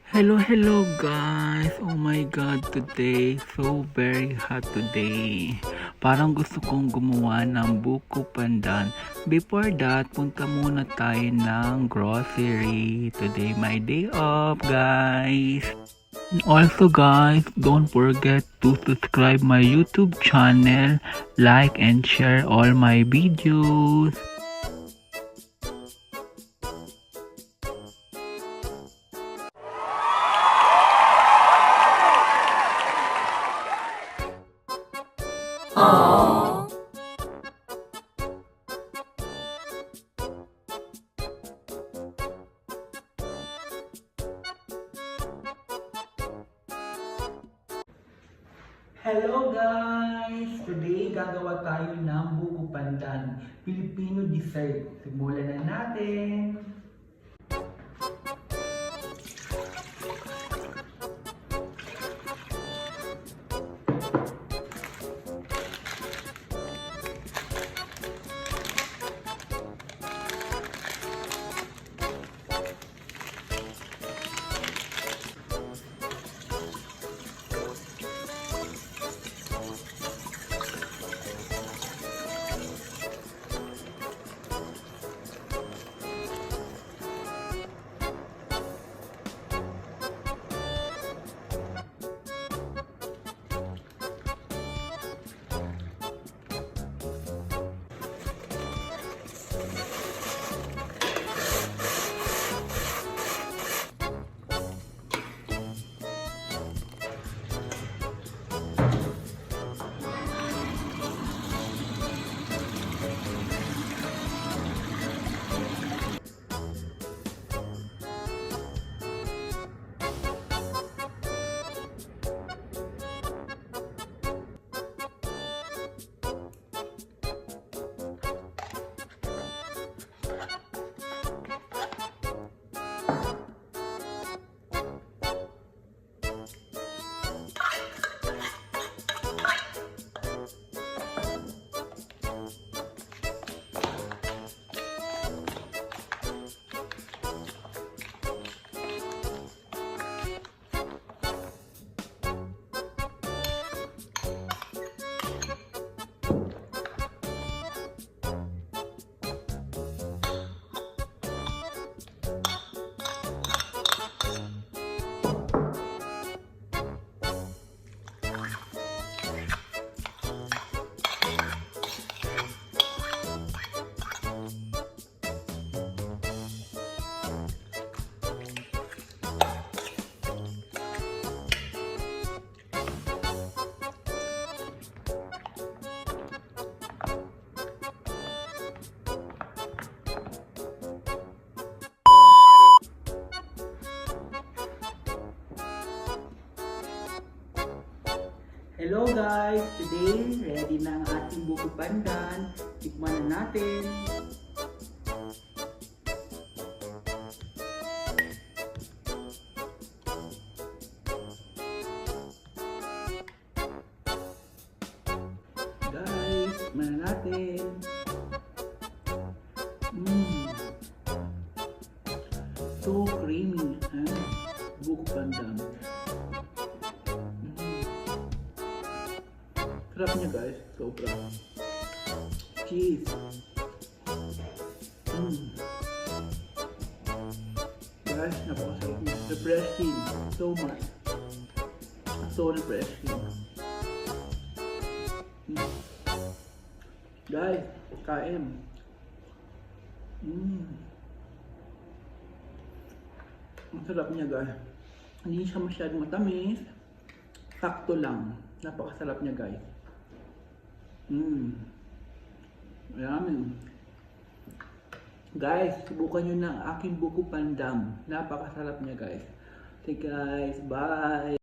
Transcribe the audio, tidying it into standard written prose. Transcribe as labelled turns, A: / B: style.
A: Hello guys! Oh my god, today, so very hot today. Parang gusto kong gumawa ng buko pandan. Before that, punta muna tayo ng grocery. Today, my day off, guys. And also guys, don't forget to subscribe my YouTube channel, like and share all my videos. Hello guys! Today gagawa tayo ng buko pandan, Filipino dessert. Simulan na natin! Hello guys! Today, ready na ang ating buko pandan. Tikman na natin. Guys, tikman na natin. So creamy, ha? Buko pandan. Sarap niya guys, sobra. Cheese. Guys, napakasarap niya. Refreshing. So much. So refreshing. Guys, kain. Ang sarap niya guys. Hindi siya masyadong matamis. Sakto lang. Napakasarap niya guys. Ayan. Guys, subukan nyo na aking buko pandan. Napakasarap niya guys. Okay guys, bye!